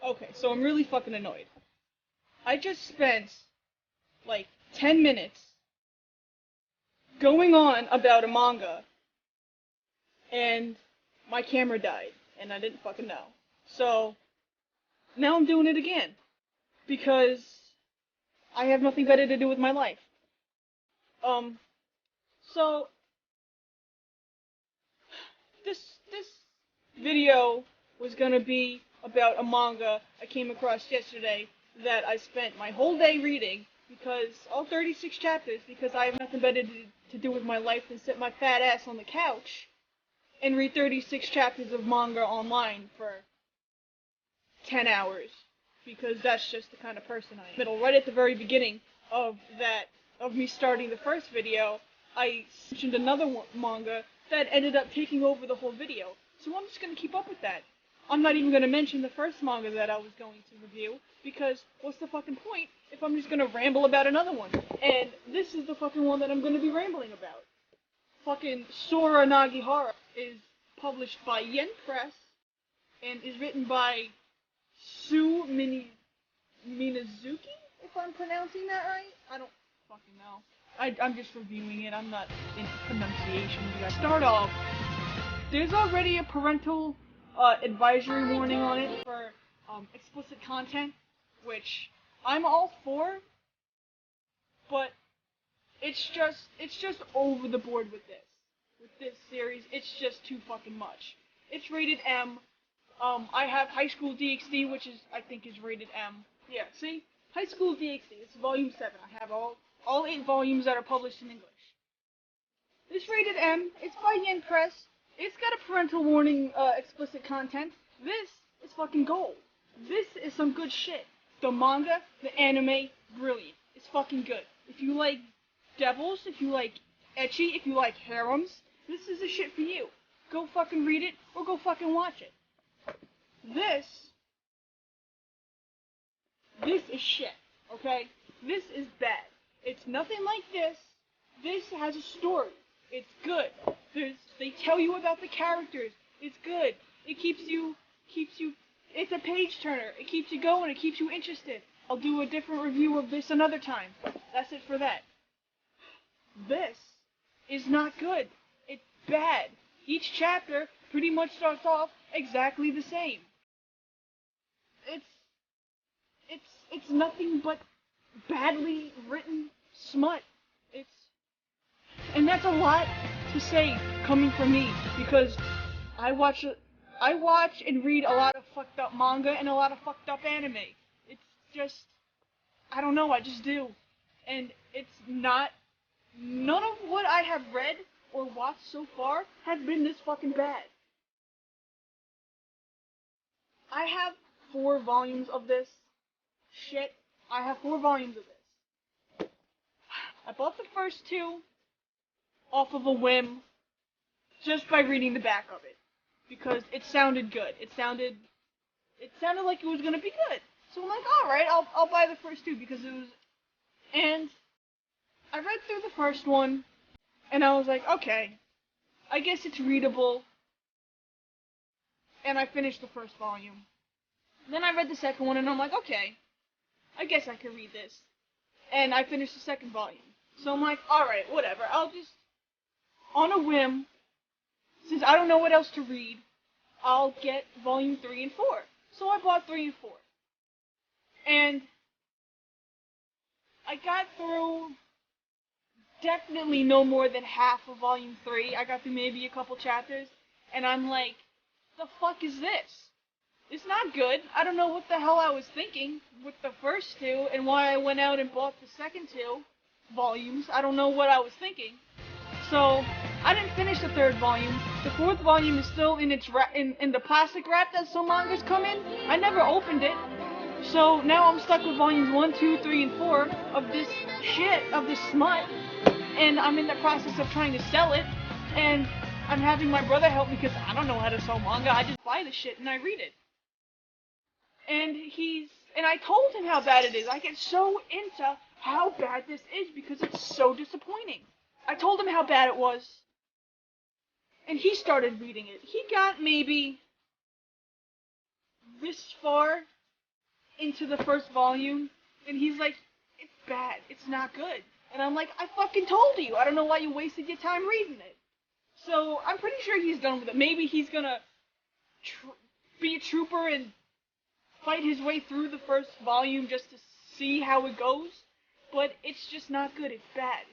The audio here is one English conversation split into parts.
Okay, so I'm really fucking annoyed. I just spent like 10 minutes going on about a manga, and my camera died, and I didn't fucking know. So, now I'm doing it again, because I have nothing better to do with my life. Um, so, this video was gonna be about a manga I came across yesterday that I spent my whole day reading, because all 36 chapters, because I have nothing better to do with my life than sit my fat ass on the couch and read 36 chapters of manga online for 10 hours, because that's just the kind of person I am. Middle, right at the very beginning of me starting the first video, I mentioned another manga that ended up taking over the whole video. So I'm just gonna keep up with that. I'm not even gonna mention the first manga that I was going to review, because what's the fucking point if I'm just gonna ramble about another one? And this is the fucking one that I'm gonna be rambling about. Fucking Sora Nagihara is published by Yen Press and is written by Minazuki, if I'm pronouncing that right. I don't fucking know. I'm just reviewing it. I'm not in pronunciation. Start off. There's already a parental advisory warning on it for explicit content, which I'm all for, but it's just over the board with this. With this series, it's just too fucking much. It's rated M. I have High School DxD, which I think is rated M. Yeah, see? High School DxD, it's volume 7. I have all 8 volumes that are published in English. It's rated M, it's by Yen Press, it's got a parental warning, explicit content. This is fucking gold. This is some good shit. The manga, the anime, brilliant. It's fucking good. If you like devils, if you like ecchi, if you like harems, this is the shit for you. Go fucking read it, or go fucking watch it. This is shit, okay? This is bad. It's nothing like this. This has a story. It's good. They tell you about the characters. It's good. It keeps you, it's a page turner. It keeps you going. It keeps you interested. I'll do a different review of this another time. That's it for that. This is not good. It's bad. Each chapter pretty much starts off exactly the same. It's nothing but badly written smut. And that's a lot to say coming from me, because I watch and read a lot of fucked up manga and a lot of fucked up anime. It's just, I don't know, I just do. And it's not, none of what I have read or watched so far has been this fucking bad. I have 4 volumes of this shit. I have 4 volumes of this. I bought the first 2 off of a whim, just by reading the back of it, because it sounded good. It sounded like it was gonna be good. So I'm like, all right, I'll buy the first 2 because it was. And I read through the first one, and I was like, okay, I guess it's readable. And I finished the first volume. Then I read the second one, and I'm like, okay, I guess I could read this. And I finished the second volume. So I'm like, alright, whatever, I'll just, on a whim, since I don't know what else to read, I'll get volume 3 and 4. So I bought 3 and 4. And I got through definitely no more than half of volume 3. I got through maybe a couple chapters, and I'm like, the fuck is this? It's not good. I don't know what the hell I was thinking with the first 2, and why I went out and bought the second 2 volumes. I don't know what I was thinking. So I didn't finish the 3rd volume. The 4th volume is still in its in the plastic wrap that some mangas come in. I never opened it. So now I'm stuck with volumes 1, 2, 3, and 4 of this shit, of this smut. And I'm in the process of trying to sell it. And I'm having my brother help me because I don't know how to sell manga. I just buy the shit and I read it. And I told him how bad it is. I get so into how bad this is because it's so disappointing. I told him how bad it was, and he started reading it. He got maybe this far into the first volume, and he's like, it's bad, it's not good. And I'm like, I fucking told you. I don't know why you wasted your time reading it. So I'm pretty sure he's done with it. Maybe he's gonna be a trooper and fight his way through the first volume just to see how it goes. But it's just not good. It's bad.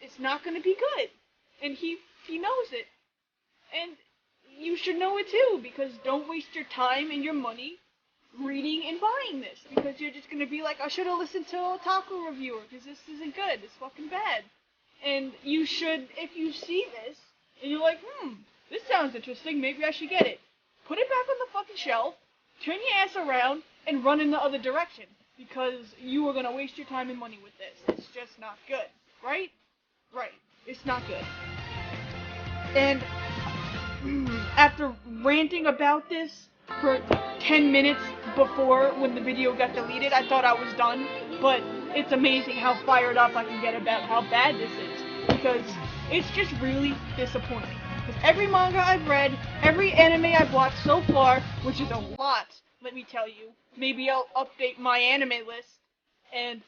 It's not gonna be good. And he knows it. And you should know it too, because don't waste your time and your money reading and buying this, because you're just gonna be like, I should have listened to Otaku reviewer, because this isn't good, it's fucking bad. And you should, if you see this, and you're like, this sounds interesting, maybe I should get it, put it back on the fucking shelf, turn your ass around, and run in the other direction, because you are gonna waste your time and money with this. It's just not good, right? Right, it's not good. And after ranting about this for 10 minutes before when the video got deleted, I thought I was done, but it's amazing how fired up I can get about how bad this is, because it's just really disappointing. Because every manga I've read, every anime I've watched so far, which is a lot, let me tell you, maybe I'll update my anime list, and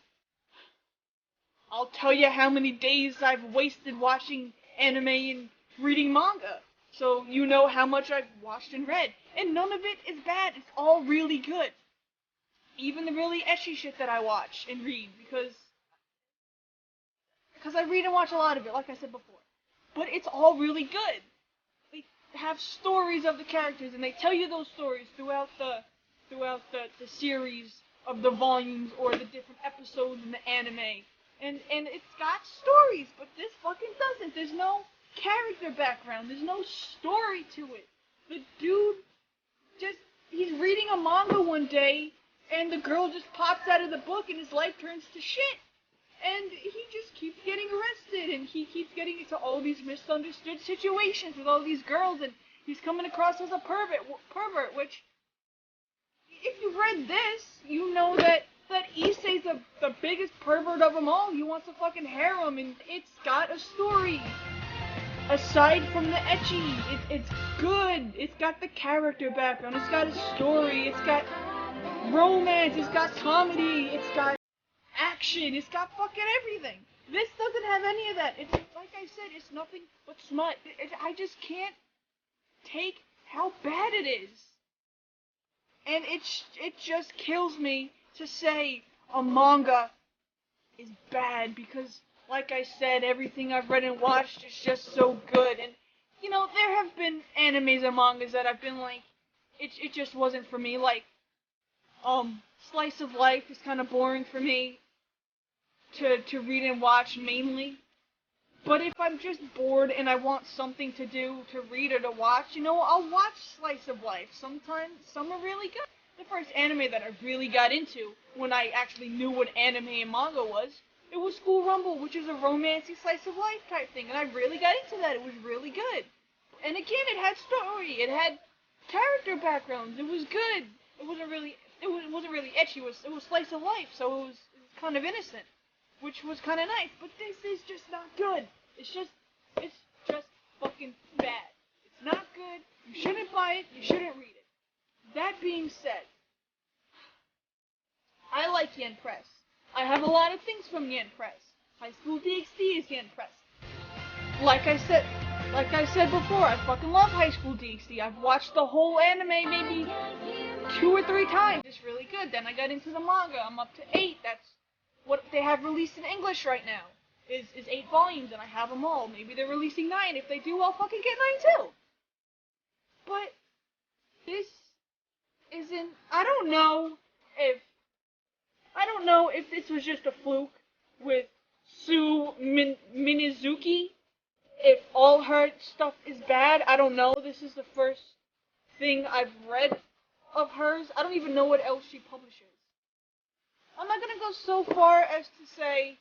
I'll tell you how many days I've wasted watching anime and reading manga. So you know how much I've watched and read. And none of it is bad. It's all really good. Even the really ecchi shit that I watch and read. Because I read and watch a lot of it, like I said before. But it's all really good. They have stories of the characters, and they tell you those stories throughout the series of the volumes or the different episodes in the anime. And it's got stories, but this fucking doesn't. There's no character background. There's no story to it. The dude he's reading a manga one day, and the girl just pops out of the book, and his life turns to shit. And he just keeps getting arrested, and he keeps getting into all these misunderstood situations with all these girls, and he's coming across as a pervert, which, if you've read this, you know that Issei's the biggest pervert of them all. He wants a fucking harem, and it's got a story. Aside from the ecchi, it's good. It's got the character background. It's got a story. It's got romance. It's got comedy. It's got action. It's got fucking everything. This doesn't have any of that. It's like I said. It's nothing but smut. I just can't take how bad it is. And it just kills me to say a manga is bad, because, like I said, everything I've read and watched is just so good. And, you know, there have been animes and mangas that I've been like, it just wasn't for me. Like, Slice of Life is kind of boring for me to read and watch mainly. But if I'm just bored and I want something to do, to read or to watch, you know, I'll watch Slice of Life. Sometimes some are really good. The first anime that I really got into, when I actually knew what anime and manga was, it was School Rumble, which is a romancy slice of life type thing, and I really got into that. It was really good. And again, it had story, it had character backgrounds. It was good. It wasn't really ecchi. It was slice of life, so it was kind of innocent, which was kind of nice. But this is just not good. It's just fucking bad. It's not good. You shouldn't buy it. You shouldn't read it. That being said, I like Yen Press. I have a lot of things from Yen Press. High School DxD is Yen Press. Like I said before, I fucking love High School DxD. I've watched the whole anime maybe 2 or 3 times. It's really good. Then I got into the manga. I'm up to 8. That's what they have released in English right now. Is 8 volumes, and I have them all. Maybe they're releasing 9. If they do, I'll fucking get 9 too. But this isn't. I don't know if this was just a fluke with Sue Minizuki. If all her stuff is bad, I don't know. This is the first thing I've read of hers. I don't even know what else she publishes. I'm not gonna go so far as to say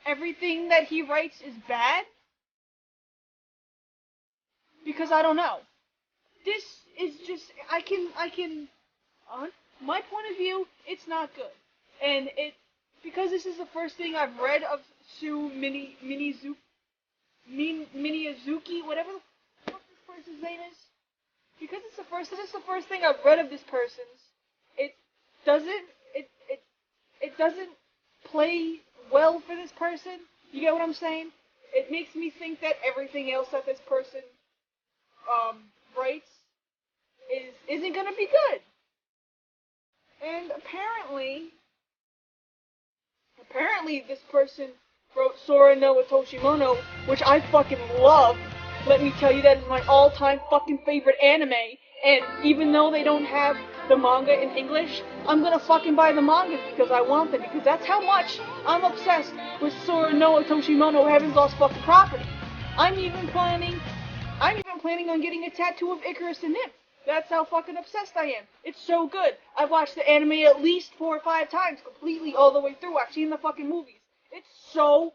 everything that he writes is bad, because I don't know. This is just, on my point of view, it's not good. And because this is the first thing I've read of Sue Minizuki, whatever the fuck this person's name is, because this is the first thing I've read of this person's, doesn't it doesn't play well for this person. You get what I'm saying? It makes me think that everything else that this person writes isn't gonna be good. And apparently this person wrote Sora no Otoshimono, which I fucking love. Let me tell you, that is my all-time fucking favorite anime. And even though they don't have the manga in English, I'm gonna fucking buy the mangas because I want them, because that's how much I'm obsessed with Sora no Otoshimono, Heaven's Lost fucking property. I'm even planning on getting a tattoo of Icarus and Nymph. That's how fucking obsessed I am. It's so good. I've watched the anime at least 4 or 5 times, completely all the way through. I've seen the fucking movies. It's so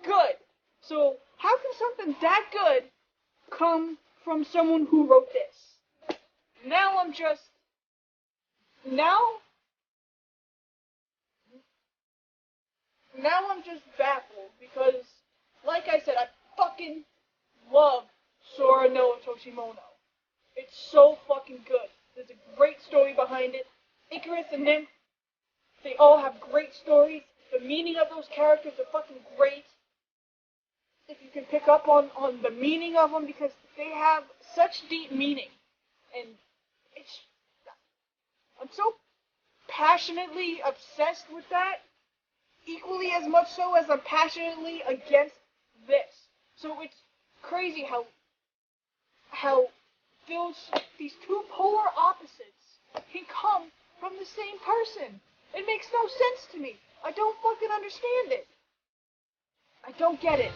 good. So, how can something that good come from someone who wrote this? Now I'm just baffled because, like I said, I fucking love Sora no Otoshimono. It's so fucking good. There's a great story behind it. Icarus and Nymph, they all have great stories. The meaning of those characters are fucking great. If you can pick up on the meaning of them, because they have such deep meaning. And I'm so passionately obsessed with that, equally as much so as I'm passionately against this. So it's crazy how these two polar opposites can come from the same person. It makes no sense to me. I don't fucking understand it. I don't get it.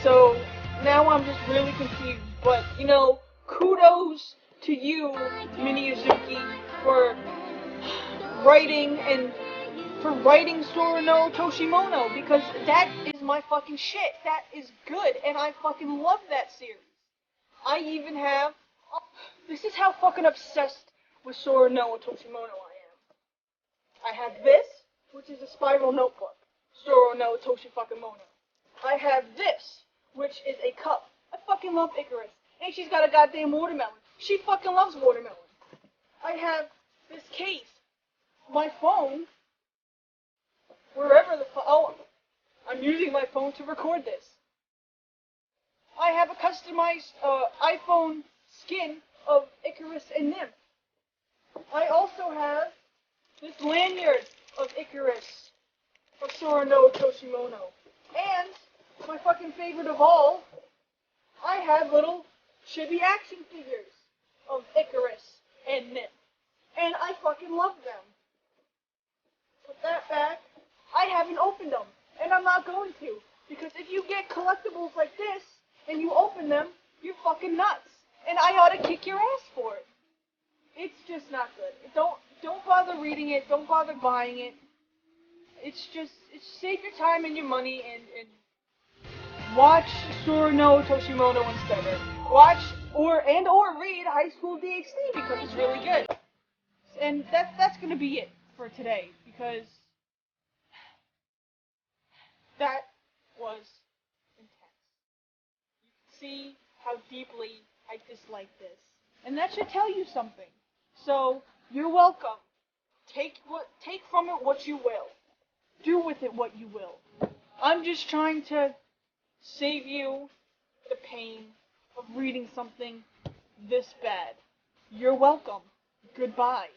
So now I'm just really confused. But, kudos to you, Miniazuki, for writing Sora no Toshimono, because that is my fucking shit. That is good, and I fucking love that series. I even have... This is how fucking obsessed with Sora no Toshimono I am. I have this, which is a spiral notebook, Sora no Toshimono. I have this, which is a cup. I fucking love Icarus. And she's got a goddamn watermelon. She fucking loves watermelon. I have this case. My phone, wherever the fuck... Oh, I'm using my phone to record this. I have a customized iPhone skin of Icarus and Nymph. I also have this lanyard of Icarus, of Sora no Toshimono. And, my fucking favorite of all, I have little chibi action figures of Icarus and Nymph. And I fucking love them. Put that back. I haven't opened them. And I'm not going to. Because if you get collectibles like this, and you open them, you're fucking nuts. And I ought to kick your ass for it. It's just not good. Don't bother reading it. Don't bother buying it. It's save your time and your money and watch Sora no Toshimono instead. Watch or read High School DxD, because it's really good. And that's gonna be it for today, because that was intense. You can see how deeply I dislike this. And that should tell you something. So, you're welcome. Take from it what you will. Do with it what you will. I'm just trying to save you the pain of reading something this bad. You're welcome. Goodbye.